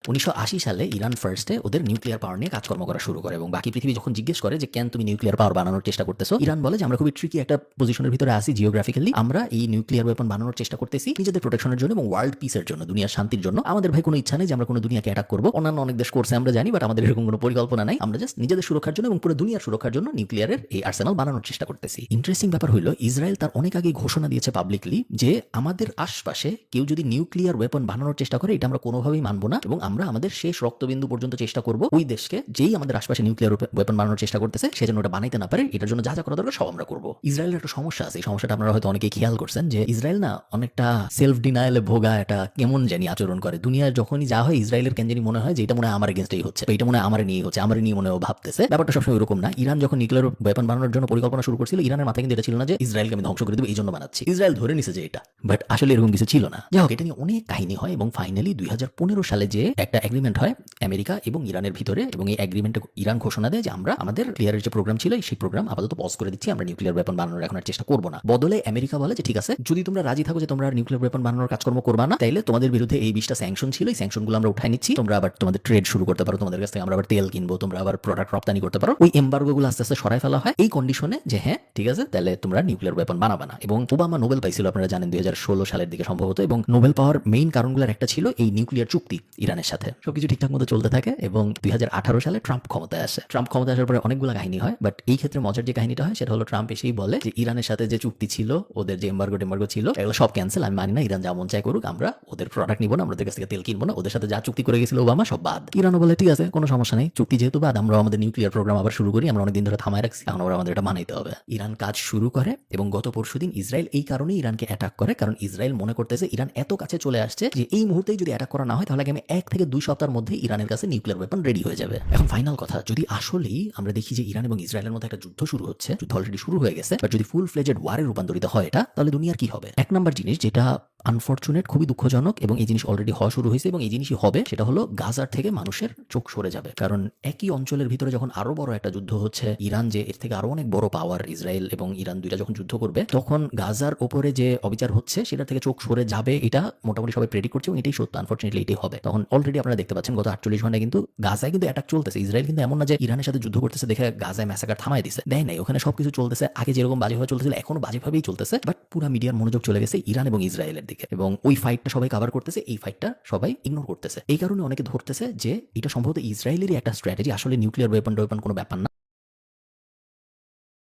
1980 সালে ইরান ফার্স্টে ওদের নিউক্লিয়ার পাওয়ার নিয়ে কাজকর্ম করা শুরু করে এবং বাকি পৃথিবী যখন জিজ্ঞেস করে যে কেন তুমি নিউক্লিয়ার পাওয়ার বানানোর চেষ্টা করতেছো, ইরান বলে যে আমরা খুবই ট্রিকি একটা পজিশনের ভিতরে আছি জিওগ্রাফিক্যালি। আমরা এই নিউক্লিয়ার ওয়েপন বানানোর চেষ্টা করতেছি নিজেদের প্রোটেকশনের জন্য এবং ওয়ার্ল্ড পিসের জন্য, দুনিয়ার শান্তির জন্য। আমাদের ভাই কোনো ইচ্ছা নেই যে আমরা কোনো দুনিয়াকে অ্যাটাক করবো। অন্যান্য অনেক দেশ করছে আমরা জানি, বাট আমাদের এরকম কোনো পরিকল্পনা নাই। আমরা জাস্ট নিজেদের সুরক্ষার জন্য এবং পুরো দুনিয়ার সুরক্ষার জন্য নিউক্লিয়ারের এই আর্সেনাল বানানোর চেষ্টা করতেছি। ইন্টারেস্টিং ব্যাপার হলো ইসরায়েল তার অনেক আগে ঘোষণা দিয়েছে পাবলিকলি যে আমাদের আশপাশে কেউ যদি নিউক্লিয়ার ওয়েপন বানানোর চেষ্টা করে এটা আমরা কোনোভাবেই মানবো না এবং আমরা আমাদের শেষ রক্তবিন্দু পর্যন্ত চেষ্টা করব ওই দেশকে যেই আমাদের আশপাশে নিউক্লিয়ার ওয়েপন বানানোর চেষ্টা করতেছে সেজন্য ওটা বানাইতে না পারে, এটার জন্য যা যা করা দরকার সব আমরা করবো। ইসরায়েলের একটা সমস্যা আছে, এই সমস্যাটা আপনারা হয়তো অনেকেই খেয়াল করছেন যে ইসরায়েল না অনেকটা সেলফ ডিনায়ালে ভোগা একটা কেমন জানি আচরণ করে। দুনিয়ার যখনই যা হয় ইসরায়েলের কেন জানি মনে হয় যে এটা মনে হয় আমার এগেনস্টেই হচ্ছে, এটা মনে হয় আমার নিয়ে হচ্ছে, আমার নিয়ে মনে হয় ভাবতেছে। ব্যাপারটা সবসময় এরকম না। ইরান যখন নিউক্লিয়ার ওয়েপন বানানোর জন্য পরিকল্পনা শুরু করছিল, ইরানের মাথায় কিন্তু এটা ছিল না যে ইসরায়েলকে আমি ধ্বংস করে দেবো এই জন্য বানাচ্ছি। ইসরায়েল ধরে নিছে যে এটা, বাট আসলে এরকম কিছু ছিল না। যাই হোক, এটা নিয়ে অনেক কাহিনী হয় এবং ফাইনালি 2015 সালে যে একটা এগ্রিমেন্ট হয় আমেরিকা এবং ইরানের ভিতরে, এবং এই এগ্রিমেন্টে ইরান ঘোষণা দেয় যে আমরা আমাদের ক্লিয়ারের যে প্রোগ্রাম ছিল সেই প্রোগ্রাম আপাতত পজ করে দিচ্ছি, আমরা নিউক্লিয়ার ওয়েপন বানানোর এখন আর চেষ্টা করবো না। বদলে আমেরিকা বলে যে ঠিক আছে, যদি তোমরা রাজি থাকো যে তোমরা নিউক্লিয়ার ওয়েপন বানানোর কাজকর্ম করবা না, তাইলে তোমাদের বিরুদ্ধে এই 20টা স্যাংশন ছিল, এই স্যাংশনগুলো আমরা উঠাই নিচ্ছি, তোমরা আবার তোমাদের ট্রেড শুরু করতে পারো, তোমাদের কাছ থেকে আমরা আবার তেল কিনবো, তোমরা আবার প্রোডাক্ট রপ্তানি করতে পারো। ওই এমবার্গোগুলো আস্তে আস্তে সরাই ফেলা হয় এই কন্ডিশনে যে হ্যাঁ ঠিক আছে তাহলে তোমরা নিউক্লিয়ার ওয়েপন বানাবা না। এবং ওবামা নোবেল পাইছিল আপনারা জানেন 2016 সালের দিকে সম্ভবত, এবং নোবেল পাওয়ার মেইন কারণগুলোর একটা ছিল এই নিউক্লিয়ার চুক্তি ইরানের সাথে। সবকিছু ঠিকঠাক মতো চলতে থাকে এবং 2018 সালে ট্রাম্প ক্ষমতায় আসে। ট্রাম্প ক্ষমতায় আসার পরে অনেকগুলো কাহিনী হয়, বাট এই ক্ষেত্রে মজার যে কাহিনীটা হয় সেটা হলো ট্রাম্প এসেই বলে যে ইরানের সাথে যে চুক্তি ছিল, ওদের যে এম্বার্গো ছিল, এগুলো সব ক্যান্সেল, আমি মানি না, ইরান যা মন চাই করুক, আমরা ওদের প্রোডাক্ট নিবো না, আমাদের কাছ থেকে তেল কিনবো না, ওদের সাথে যা চুক্তি করে গেছিল ওবামা সব বাদ। ইরানও বলে ঠিক আছে কোনো সমস্যা নেই, চুক্তি যেহেতু বাদ, আমরা আমাদের নিউক্লিয়ার প্রোগ্রাম আবার শুরু করি, আমরা অনেকদিন ধরে থামায় রাখছি, এখন আবার আমাদের এটা বানাইতে হবে। ইরান কাজ শুরু করে এবং গত পরশুদিন ইসরায়েল এই কারণেই ইরানকে অ্যাটাক করে, কারণ ইসরায়েল মনে করতেছে ইরান এত কাছে চলে আসছে যে এই মুহূর্তেই যদি অ্যাটাক করা না হয় তাহলে আমি 1 থেকে 2 সপ্তাহের মধ্যে ইরানের কাছে নিউক্লিয়ার ওয়েপন রেডি হয়ে যাবে। এখন ফাইনাল কথা, যদি আসলেই আমরা দেখি যে ইরান এবং ইসরায়েলের মধ্যে একটা যুদ্ধ শুরু হচ্ছে, যুদ্ধ অলরেডি শুরু হয়ে গেছে, বাট যদি ফুল ফ্লেজেড ওয়ারে রূপান্তরিত হয় এটা, তাহলে দুনিয়ার কি হবে? এক নাম্বার জিনিস যেটা আনফরচুনেট, খুবই দুঃখজনক এবং এই জিনিস অলরেডি হওয়া শুরু হয়েছে এবং এই জিনিসই হবে, সেটা হলো গাজার থেকে মানুষের চোখ সরে যাবে। কারণ একই অঞ্চলের ভিতরে যখন আরো বড় একটা যুদ্ধ হচ্ছে, ইরান যে এর থেকে আরো অনেক বড় পাওয়ার, ইসরায়েল এবং ইরান দুইটা যখন যুদ্ধ করবে, তখন গাজার ওপরে যে অবিচার হচ্ছে সেটা থেকে চোখ সরে যাবে, এটা মোটামুটি সবাই প্রেডিক্ট করছে এবং এটাই সত্য। আনফরচুনেটলি এটাই হবে। তখন অলরেডি আপনারা দেখতে পাচ্ছেন গত 48 ঘন্টায় কিন্তু গাজায় কিন্তু অ্যাটাক চলতেছে। ইসরায়েল কিন্তু এমন না যে ইরানের সাথে যুদ্ধ করতেছে দেখে গাজায় ম্যাসাকার থামাই দিছে, দেয় নাই, ওখানে সবকিছু চলতেছে আগে যেরকম বাজেভাবে চলতেছিল এখনো বাজেভাবেই চলতেছে, বাট পুরো মিডিয়ার মনোযোগ চলে গেছে ইরান এবং ইসরায়েলের দিকে এবং ওই ফাইটটা সবাই কভার করতেছে, এই ফাইটটা সবাই ইগনোর করতেছে। এই কারণে অনেকে ধরতেছে যে এটা সম্ভবত ইসরায়েলেরই একটা স্ট্র্যাটেজি, আসলে নিউক্লিয়ার ওয়েপন কোনো ব্যাপার না।